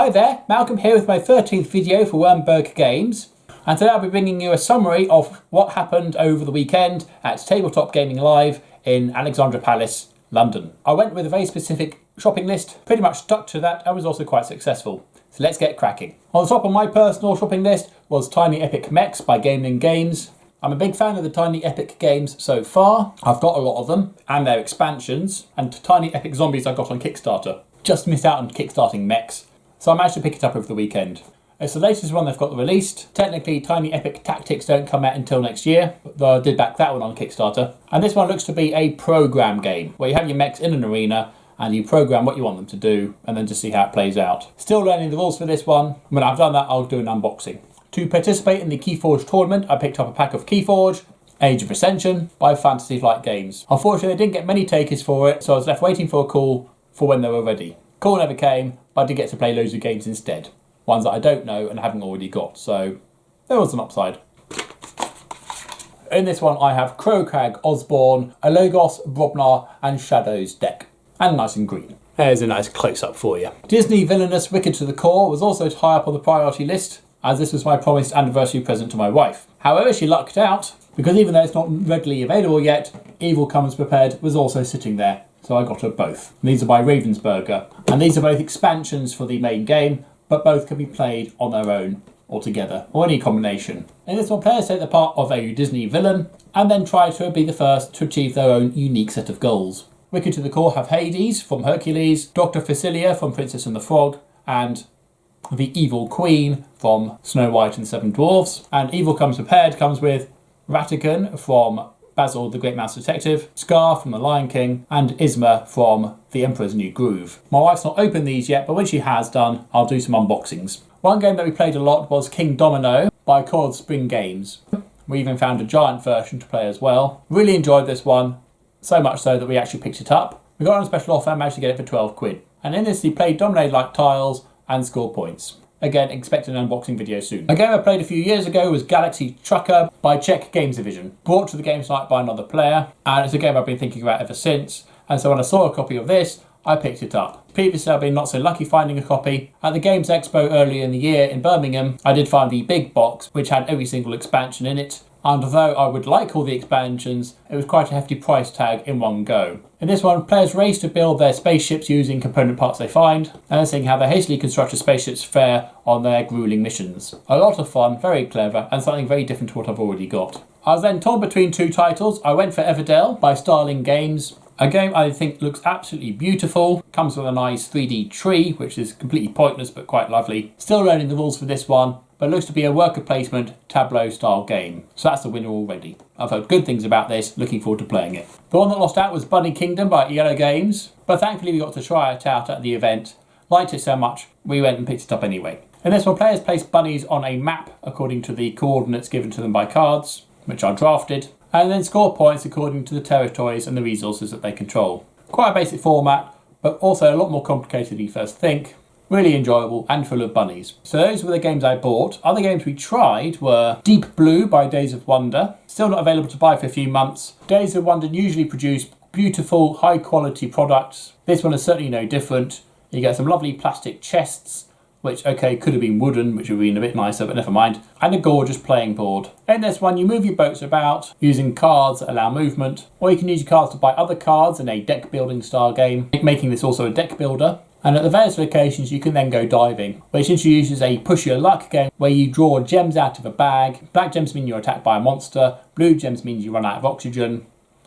Hi there, Malcolm here with my 13th video for Wyrmberg Games, and today I'll be bringing you a summary of what happened over the weekend at TableTop Gaming Live in Alexandra Palace, London. I went with a very specific shopping list, pretty much stuck to that, and was also quite successful. So let's get cracking. On the top of my personal shopping list was Tiny Epic Mechs by Gaming Games. I'm a big fan of the Tiny Epic games so far. I've got a lot of them, and their expansions, and Tiny Epic Zombies I got on Kickstarter. Just missed out on kickstarting mechs, so I managed to pick it up over the weekend. It's the latest one they've got released. Technically, Tiny Epic Tactics don't come out until next year, though I did back that one on Kickstarter. And this one looks to be a program game, where you have your mechs in an arena, and you program what you want them to do, and then just see how it plays out. Still learning the rules for this one. When I've done that, I'll do an unboxing. To participate in the Keyforge tournament, I picked up a pack of Keyforge, Age of Ascension by Fantasy Flight Games. Unfortunately, I didn't get many takers for it, so I was left waiting for a call for when they were ready. Call never came, but I did get to play loads of games instead. Ones that I don't know and haven't already got, so there was an upside. In this one, I have Crowcrag, Osborne, a Logos, Brobnar, and Shadows deck. And nice and green. There's a nice close-up for you. Disney Villainous Wicked to the Core was also high up on the priority list, as this was my promised anniversary present to my wife. However, she lucked out, because even though it's not readily available yet, Evil Comes Prepared was also sitting there, so I got her both. These are by Ravensburger, and these are both expansions for the main game, but both can be played on their own or together, or any combination. In this one, players take the part of a Disney villain, and then try to be the first to achieve their own unique set of goals. Wicked to the Core have Hades from Hercules, Dr. Facilia from Princess and the Frog, and the Evil Queen from Snow White and the Seven Dwarfs. And Evil Comes Prepared comes with Ratigan from Basil the Great Mouse Detective, Scar from The Lion King, and Isma from The Emperor's New Groove. My wife's not opened these yet, but when she has done, I'll do some unboxings. One game that we played a lot was King Domino by Coral Spring Games. We even found a giant version to play as well. Really enjoyed this one, so much so that we actually picked it up. We got it on a special offer and managed to get it for 12 quid. And in this, you play dominate-like tiles and score points. Again, expect an unboxing video soon. A game I played a few years ago was Galaxy Trucker by Czech Games Division, brought to the games night by another player, and it's a game I've been thinking about ever since, and so when I saw a copy of this, I picked it up. Previously, I've been not so lucky finding a copy. At the Games Expo earlier in the year in Birmingham, I did find the big box, which had every single expansion in it, and although I would like all the expansions, it was quite a hefty price tag in one go. In this one, players race to build their spaceships using component parts they find, and seeing how their hastily constructed spaceships fare on their grueling missions. A lot of fun, very clever, and something very different to what I've already got. I was then torn between two titles. I went for Everdell by Starling Games, a game I think looks absolutely beautiful, comes with a nice 3D tree, which is completely pointless but quite lovely. Still learning the rules for this one, but looks to be a worker placement tableau style game. So that's the winner already. I've heard good things about this, looking forward to playing it. The one that lost out was Bunny Kingdom by Yellow Games, but thankfully we got to try it out at the event. Liked it so much, we went and picked it up anyway. In this one, players place bunnies on a map according to the coordinates given to them by cards, which are drafted, and then score points according to the territories and the resources that they control. Quite a basic format, but also a lot more complicated than you first think. Really enjoyable and full of bunnies. So those were the games I bought. Other games we tried were Deep Blue by Days of Wonder. Still not available to buy for a few months. Days of Wonder usually produce beautiful, high quality products. This one is certainly no different. You get some lovely plastic chests, which, okay, could have been wooden, which would have been a bit nicer, but never mind. And a gorgeous playing board. In this one, you move your boats about using cards that allow movement, or you can use your cards to buy other cards in a deck building style game, making this also a deck builder. And at the various locations, you can then go diving, which introduces a push your luck game where you draw gems out of a bag. Black gems mean you're attacked by a monster. Blue gems means you run out of oxygen.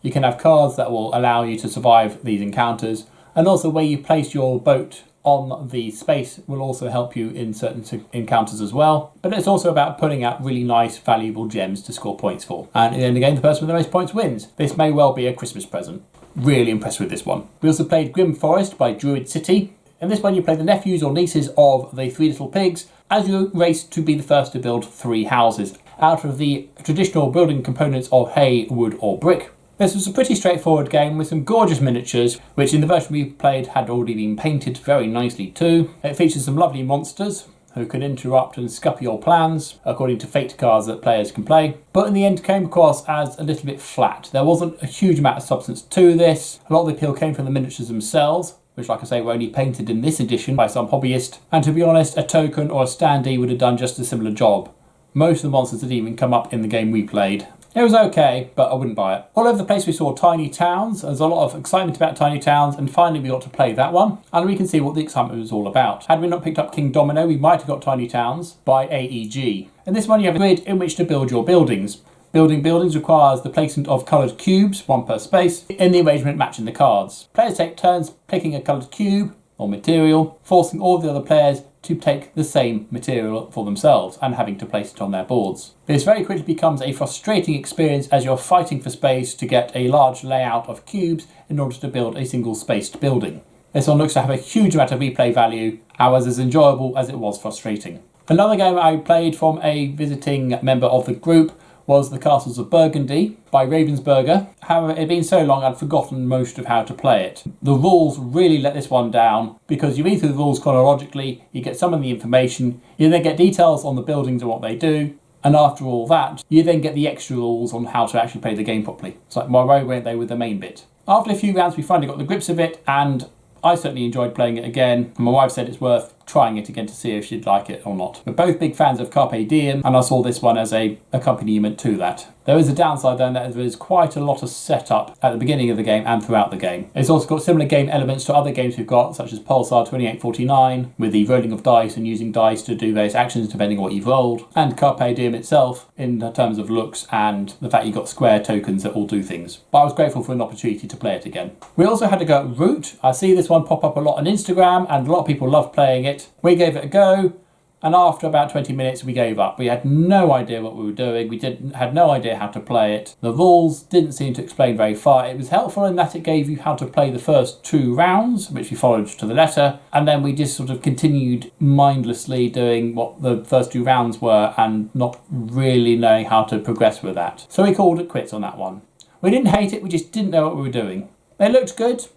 You can have cards that will allow you to survive these encounters. And also where you place your boat on the space will also help you in certain encounters as well. But it's also about pulling out really nice, valuable gems to score points for. And in the end of the game, the person with the most points wins. This may well be a Christmas present. Really impressed with this one. We also played Grim Forest by Druid City. In this one, you play the nephews or nieces of the Three Little Pigs as you race to be the first to build 3 houses out of the traditional building components of hay, wood or brick. This was a pretty straightforward game with some gorgeous miniatures, which in the version we played had already been painted very nicely too. It features some lovely monsters who can interrupt and scupper your plans according to fate cards that players can play, but in the end came across as a little bit flat. There wasn't a huge amount of substance to this. A lot of the appeal came from the miniatures themselves, which, like I say, were only painted in this edition by some hobbyist. And to be honest, a token or a standee would have done just a similar job. Most of the monsters didn't even come up in the game we played. It was okay, but I wouldn't buy it. All over the place we saw tiny towns. There's a lot of excitement about tiny towns, and finally we got to play that one, and we can see what the excitement was all about. Had we not picked up King Domino, we might have got tiny towns by AEG. In this one you have a grid in which to build your buildings. Building buildings requires the placement of coloured cubes, one per space, in the arrangement matching the cards. Players take turns picking a coloured cube or material, forcing all the other players to take the same material for themselves and having to place it on their boards. This very quickly becomes a frustrating experience as you're fighting for space to get a large layout of cubes in order to build a single spaced building. This one looks to have a huge amount of replay value and was as enjoyable as it was frustrating. Another game I played from a visiting member of the group was The Castles of Burgundy by Ravensburger. However, it had been so long I'd forgotten most of how to play it. The rules really let this one down because you read through the rules chronologically, you get some of the information, you then get details on the buildings and what they do, and after all that, you then get the extra rules on how to actually play the game properly. It's like, why weren't they with the main bit? After a few rounds we finally got the grips of it, and I certainly enjoyed playing it again. My wife said it's worth trying it again to see if she'd like it or not. We're both big fans of Carpe Diem, and I saw this one as a accompaniment to that. There is a downside though, that there is quite a lot of setup at the beginning of the game and throughout the game. It's also got similar game elements to other games we've got, such as Pulsar 2849, with the rolling of dice and using dice to do various actions depending on what you've rolled, and Carpe Diem itself in terms of looks and the fact you've got square tokens that all do things. But I was grateful for an opportunity to play it again. We also had to go at Root. I see this one pop up a lot on Instagram and a lot of people love playing it. We gave it a go, and after about 20 minutes we gave up. We had no idea what we were doing. We had no idea how to play it. The rules didn't seem to explain very far. It was helpful in that it gave you how to play the first 2 rounds, which we followed to the letter, and then we just sort of continued mindlessly doing what the first 2 rounds were and not really knowing how to progress with that. So we called it quits on that one. We didn't hate it, we just didn't know what we were doing. It looked good.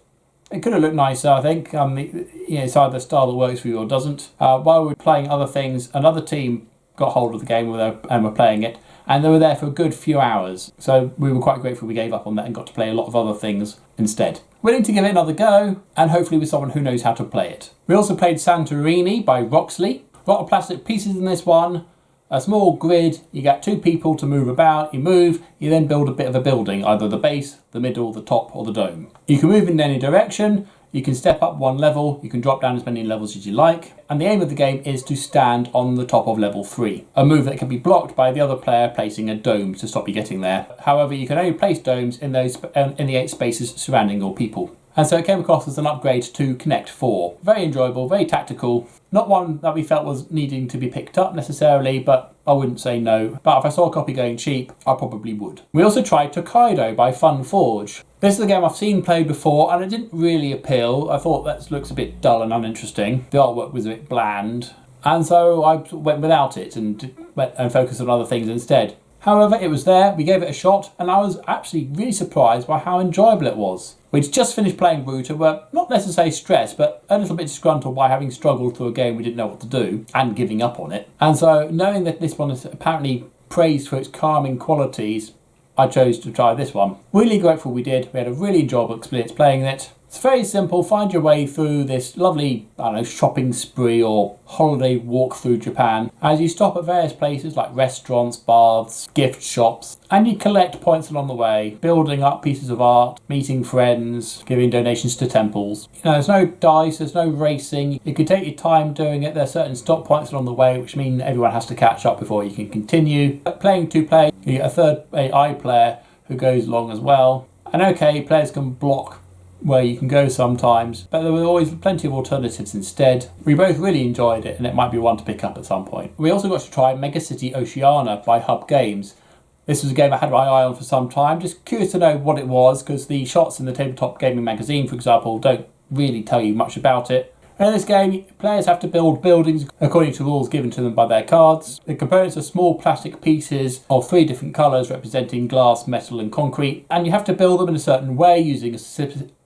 It could have looked nicer, I think. It's either the style that works for you or doesn't. While we were playing other things, another team got hold of the game and were playing it, and they were there for a good few hours. So we were quite grateful we gave up on that and got to play a lot of other things instead. Willing to give it another go, and hopefully with someone who knows how to play it. We also played Santorini by Roxley. A lot of plastic pieces in this one. A small grid, you get 2 people to move about, you move, you then build a bit of a building, either the base, the middle, the top or the dome. You can move in any direction, you can step up 1 level, you can drop down as many levels as you like, and the aim of the game is to stand on the top of level 3, a move that can be blocked by the other player placing a dome to stop you getting there. However, you can only place domes in the 8 spaces surrounding your people. And so it came across as an upgrade to Connect 4. Very enjoyable, very tactical. Not one that we felt was needing to be picked up necessarily, but I wouldn't say no. But if I saw a copy going cheap, I probably would. We also tried Tokaido by Fun Forge. This is a game I've seen played before and it didn't really appeal. I thought that looks a bit dull and uninteresting. The artwork was a bit bland. And so I went without it and focused on other things instead. However, it was there, we gave it a shot, and I was actually really surprised by how enjoyable it was. We'd just finished playing Root and were not necessarily stressed, but a little bit disgruntled by having struggled through a game we didn't know what to do, and giving up on it. And so, knowing that this one is apparently praised for its calming qualities, I chose to try this one. Really grateful we did. We had a really enjoyable experience playing it. It's very simple. Find your way through this lovely, shopping spree or holiday walk through Japan as you stop at various places like restaurants, baths, gift shops, and you collect points along the way, building up pieces of art, meeting friends, giving donations to temples. There's no dice, there's no racing. You can take your time doing it. There are certain stop points along the way, which mean everyone has to catch up before you can continue. Playing 2 players, you get a third AI player who goes along as well. And okay, players can block where you can go sometimes, but there were always plenty of alternatives instead. We both really enjoyed it and it might be one to pick up at some point. We also got to try Mega City Oceania by Hub Games. This was a game I had my eye on for some time, just curious to know what it was because the shots in the Tabletop Gaming magazine, for example, don't really tell you much about it. In this game, players have to build buildings according to rules given to them by their cards. The components are small plastic pieces of 3 different colours representing glass, metal and concrete, and you have to build them in a certain way using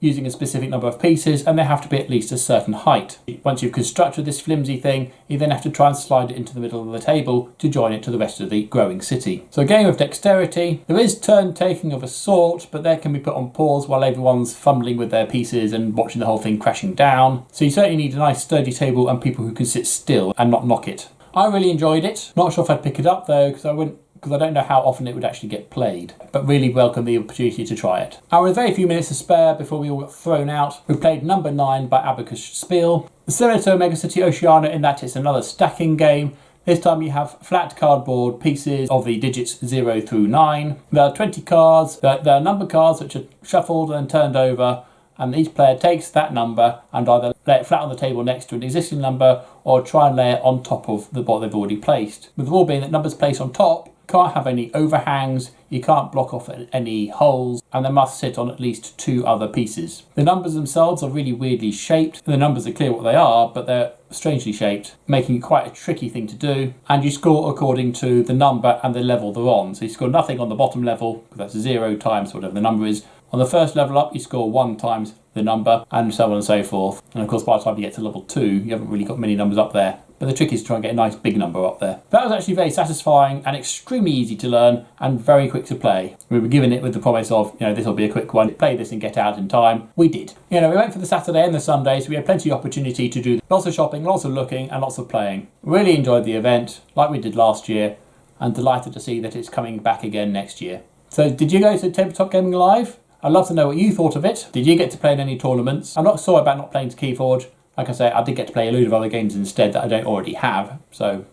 using a specific number of pieces, and they have to be at least a certain height. Once you've constructed this flimsy thing, you then have to try and slide it into the middle of the table to join it to the rest of the growing city. So a game of dexterity. There is turn taking of a sort, but that can be put on pause while everyone's fumbling with their pieces and watching the whole thing crashing down. So you certainly need a nice sturdy table and people who can sit still and not knock it. I really enjoyed it. Not sure if I'd pick it up though, because I don't know how often it would actually get played, but really welcome the opportunity to try it. With a very few minutes to spare before we all got thrown out, we played number 9 by Abacus Spiel. Similar to Mega City Oceania in that it's another stacking game. This time you have flat cardboard pieces of the digits 0 through 9. There are 20 cards. There are number cards which are shuffled and turned over, and each player takes that number and either lay it flat on the table next to an existing number or try and lay it on top of what they've already placed. With the rule being that numbers placed on top can't have any overhangs, you can't block off any holes, and they must sit on at least 2 other pieces. The numbers themselves are really weirdly shaped. The numbers are clear what they are, but they're strangely shaped, making it quite a tricky thing to do. And you score according to the number and the level they're on. So you score nothing on the bottom level, because that's 0 times whatever the number is. On the first level up, you score 1 times the number, and so on and so forth. And of course, by the time you get to level 2, you haven't really got many numbers up there. But the trick is to try and get a nice big number up there. That was actually very satisfying and extremely easy to learn and very quick to play. We were given it with the promise of, this will be a quick one. Play this and get out in time. We did. We went for the Saturday and the Sunday, so we had plenty of opportunity to do lots of shopping, lots of looking, and lots of playing. Really enjoyed the event, like we did last year, and delighted to see that it's coming back again next year. So did you go to TableTop Gaming Live? I'd love to know what you thought of it. Did you get to play in any tournaments? I'm not sorry about not playing to Keyforge. Like I say, I did get to play a load of other games instead that I don't already have, so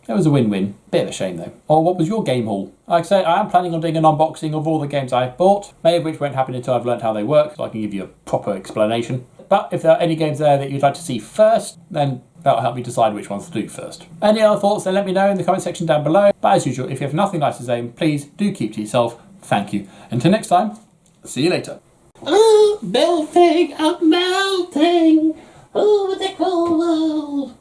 it was a win-win. Bit of a shame though. Or what was your game haul? Like I say, I am planning on doing an unboxing of all the games I've bought, many of which won't happen until I've learned how they work, so I can give you a proper explanation. But if there are any games there that you'd like to see first, then that'll help me decide which ones to do first. Any other thoughts, then let me know in the comment section down below. But as usual, if you have nothing nice to say, please do keep to yourself. Thank you. Until next time, see you later. Oh, melting, I'm melting over the cold world.